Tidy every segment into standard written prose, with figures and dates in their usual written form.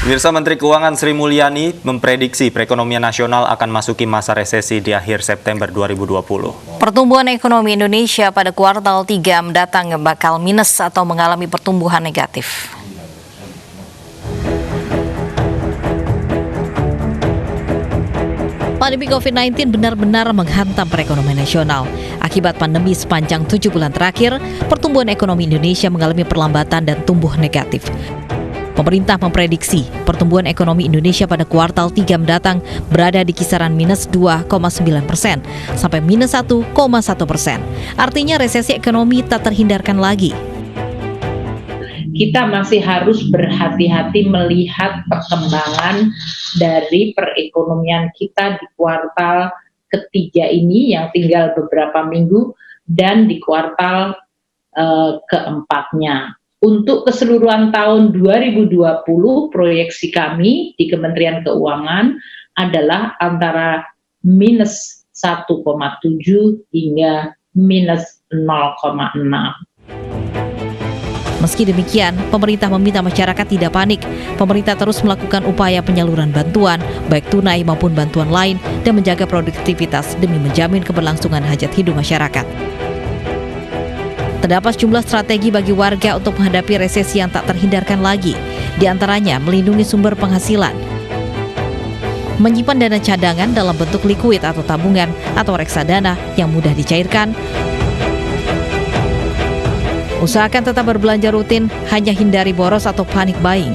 Pemirsa, Menteri Keuangan Sri Mulyani memprediksi perekonomian nasional akan masuki masa resesi di akhir September 2020. Pertumbuhan ekonomi Indonesia pada kuartal 3 mendatang bakal minus atau mengalami pertumbuhan negatif. Pandemi COVID-19 benar-benar menghantam perekonomian nasional. Akibat pandemi sepanjang 7 bulan terakhir, pertumbuhan ekonomi Indonesia mengalami perlambatan dan tumbuh negatif. Pemerintah memprediksi pertumbuhan ekonomi Indonesia pada kuartal 3 mendatang berada di kisaran minus 2,9% sampai minus 1,1%. Artinya resesi ekonomi tak terhindarkan lagi. Kita masih harus berhati-hati melihat perkembangan dari perekonomian kita di kuartal ketiga ini yang tinggal beberapa minggu dan di kuartal keempatnya. Untuk keseluruhan tahun 2020, proyeksi kami di Kementerian Keuangan adalah antara minus 1,7 hingga minus 0,6. Meski demikian, pemerintah meminta masyarakat tidak panik. Pemerintah terus melakukan upaya penyaluran bantuan, baik tunai maupun bantuan lain, dan menjaga produktivitas demi menjamin keberlangsungan hajat hidup masyarakat. Terdapat sejumlah strategi bagi warga untuk menghadapi resesi yang tak terhindarkan lagi, di antaranya melindungi sumber penghasilan, menyimpan dana cadangan dalam bentuk likuid atau tabungan atau reksadana yang mudah dicairkan, usahakan tetap berbelanja rutin, hanya hindari boros atau panic buying.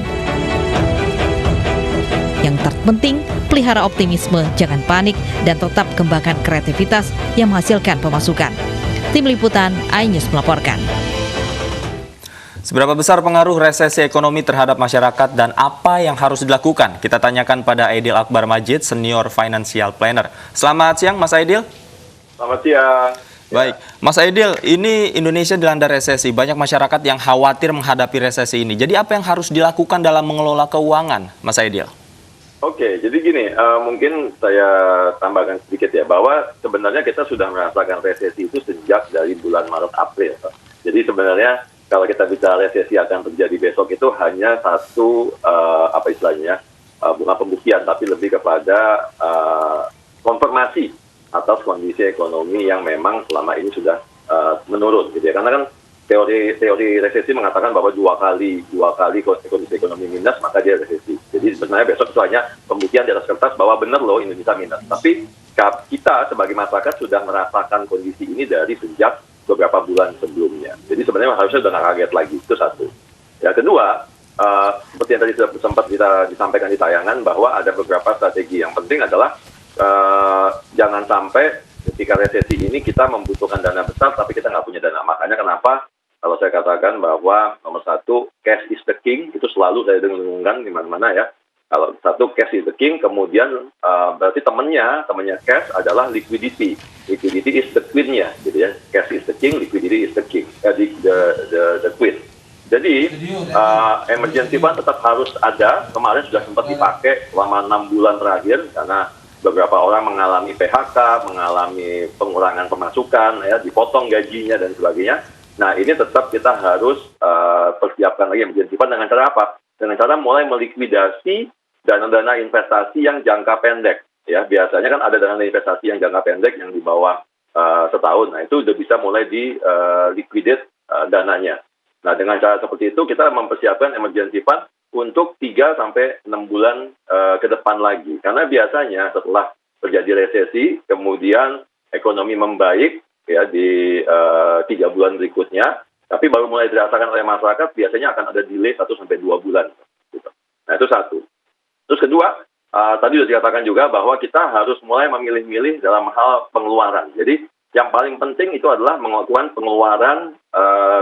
Yang terpenting, pelihara optimisme, jangan panik, dan tetap kembangkan kreativitas yang menghasilkan pemasukan. Tim Liputan, iNews melaporkan. Seberapa besar pengaruh resesi ekonomi terhadap masyarakat dan apa yang harus dilakukan? Kita tanyakan pada Aidil Akbar Majid, Senior Financial Planner. Selamat siang, Mas Aidil. Selamat siang. Baik, Mas Aidil, ini Indonesia dilanda resesi. Banyak masyarakat yang khawatir menghadapi resesi ini. Jadi apa yang harus dilakukan dalam mengelola keuangan, Mas Aidil? Oke, jadi gini, mungkin saya tambahkan sedikit ya, bahwa sebenarnya kita sudah merasakan resesi itu sejak dari bulan Maret April. Jadi sebenarnya kalau kita bicara resesi akan terjadi besok itu hanya satu, bukan pembuktian, tapi lebih kepada konfirmasi atas kondisi ekonomi yang memang selama ini sudah menurun, gitu ya. Karena kan teori resesi mengatakan bahwa dua kali kondisi ekonomi minus maka dia resesi. Jadi sebenarnya besok itu hanya pembuktian di atas kertas bahwa benar loh Indonesia minus. Tapi kita sebagai masyarakat sudah merasakan kondisi ini dari sejak beberapa bulan sebelumnya. Jadi sebenarnya harusnya sudah nggak kaget lagi. Itu satu. Ya, kedua, seperti yang tadi sempat kita disampaikan di tayangan bahwa ada beberapa strategi. Yang penting adalah jangan sampai ketika resesi ini kita membutuhkan dana besar tapi kita nggak punya dana. Makanya kenapa kalau saya katakan bahwa nomor satu, cash is the king, itu selalu saya dengungkan di mana-mana ya. Kalau satu, cash is the king, kemudian berarti temannya cash adalah liquidity. Liquidity is the queen-nya, gitu ya. Cash is the king, liquidity is the king, the queen. Jadi emergency fund tetap harus ada. Kemarin sudah sempat dipakai selama 6 bulan terakhir karena beberapa orang mengalami PHK, mengalami pengurangan pemasukan, ya, dipotong gajinya dan sebagainya. Nah, ini tetap kita harus persiapkan lagi emergency fund dengan cara apa? Dengan cara mulai melikuidasi dana-dana investasi yang jangka pendek. Ya, biasanya kan ada dana investasi yang jangka pendek yang di bawah setahun. Nah, itu udah bisa mulai di liquidate dananya. Nah, dengan cara seperti itu kita mempersiapkan emergency fund untuk 3 sampai 6 bulan ke depan lagi. Karena biasanya setelah terjadi resesi, kemudian ekonomi membaik ya di 3 bulan berikutnya, tapi baru mulai dirasakan oleh masyarakat biasanya akan ada delay 1 sampai 2 bulan. Gitu. Nah, itu satu. Terus kedua, tadi sudah dikatakan juga bahwa kita harus mulai memilih-milih dalam hal pengeluaran. Jadi yang paling penting itu adalah melakukan pengeluaran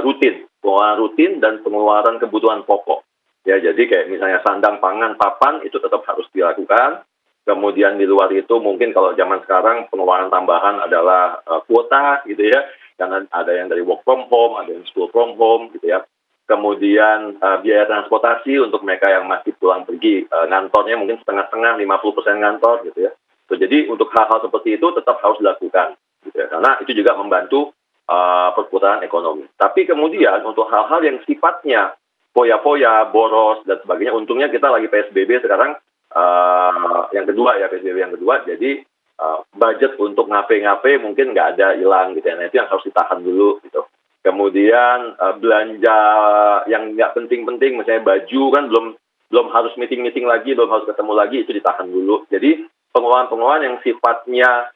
rutin dan pengeluaran kebutuhan pokok. Ya, jadi kayak misalnya sandang, pangan, papan itu tetap harus dilakukan. Kemudian di luar itu mungkin kalau zaman sekarang pengeluaran tambahan adalah kuota gitu ya. Karena ada yang dari work from home, ada yang school from home gitu ya. Kemudian biaya transportasi untuk mereka yang masih pulang pergi ngantornya mungkin setengah-setengah, 50% ngantor gitu ya. So, jadi untuk hal-hal seperti itu tetap harus dilakukan gitu ya. Karena itu juga membantu perputaran ekonomi. Tapi kemudian untuk hal-hal yang sifatnya foya-foya, boros dan sebagainya. Untungnya kita lagi PSBB sekarang yang kedua ya, PSBB yang kedua. Jadi budget untuk ngape-ngape mungkin nggak ada, hilang gitu ya. Nah, itu yang harus ditahan dulu gitu. Kemudian belanja yang nggak penting-penting, misalnya baju kan belum harus meeting-meeting lagi, belum harus ketemu lagi, itu ditahan dulu. Jadi pengeluaran-pengeluaran yang sifatnya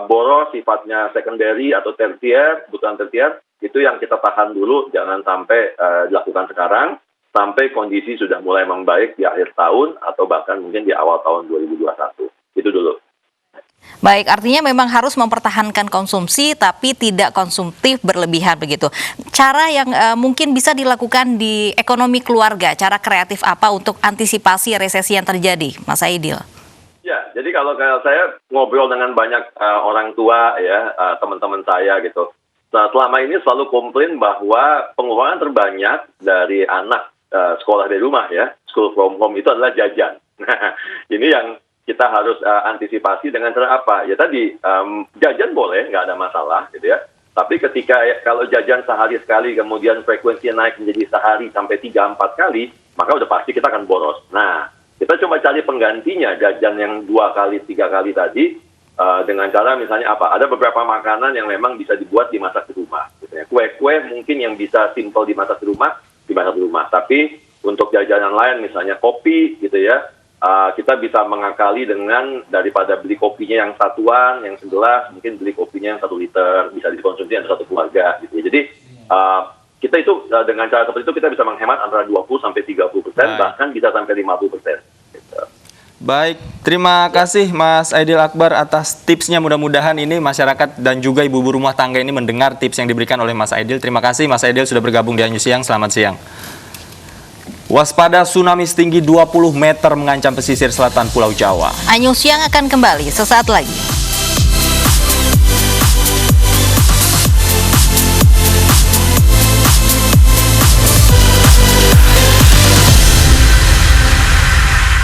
boros, sifatnya secondary atau tertier, kebutuhan tertier, itu yang kita tahan dulu, jangan sampai dilakukan sekarang, sampai kondisi sudah mulai membaik di akhir tahun atau bahkan mungkin di awal tahun 2021. Itu dulu. Baik, artinya memang harus mempertahankan konsumsi tapi tidak konsumtif berlebihan begitu. Cara yang mungkin bisa dilakukan di ekonomi keluarga, cara kreatif apa untuk antisipasi resesi yang terjadi, Mas Aidil? Ya, jadi kalau saya ngobrol dengan banyak orang tua ya, teman-teman saya gitu. Nah, selama ini selalu komplain bahwa pengeluaran terbanyak dari anak sekolah dari rumah ya, school from home itu adalah jajan. Nah, ini yang kita harus antisipasi dengan cara apa? Ya tadi, jajan boleh, nggak ada masalah gitu ya. Tapi ketika kalau jajan sehari sekali, kemudian frekuensinya naik menjadi sehari sampai 3-4 kali, maka udah pasti kita akan boros. Nah, kita coba cari penggantinya, jajan yang 2 kali, 3 kali tadi, dengan cara misalnya apa? Ada beberapa makanan yang memang bisa dibuat dimasak di rumah. Gitu ya. Kue-kue mungkin yang bisa simple dimasak di rumah. Tapi untuk jajanan lain, misalnya kopi gitu ya, kita bisa mengakali dengan daripada beli kopinya yang satuan, yang segelas, mungkin beli kopinya yang 1 liter, bisa dikonsumsi untuk satu keluarga gitu ya. Jadi kita itu dengan cara seperti itu kita bisa menghemat antara 20-30%, bahkan bisa sampai 50%. Gitu. Baik, terima kasih Mas Aidil Akbar atas tipsnya. Mudah-mudahan ini masyarakat dan juga ibu-ibu rumah tangga ini mendengar tips yang diberikan oleh Mas Aidil. Terima kasih Mas Aidil sudah bergabung di Anju Siang. Selamat siang. Waspada tsunami setinggi 20 meter mengancam pesisir selatan Pulau Jawa. Anju Siang akan kembali sesaat lagi.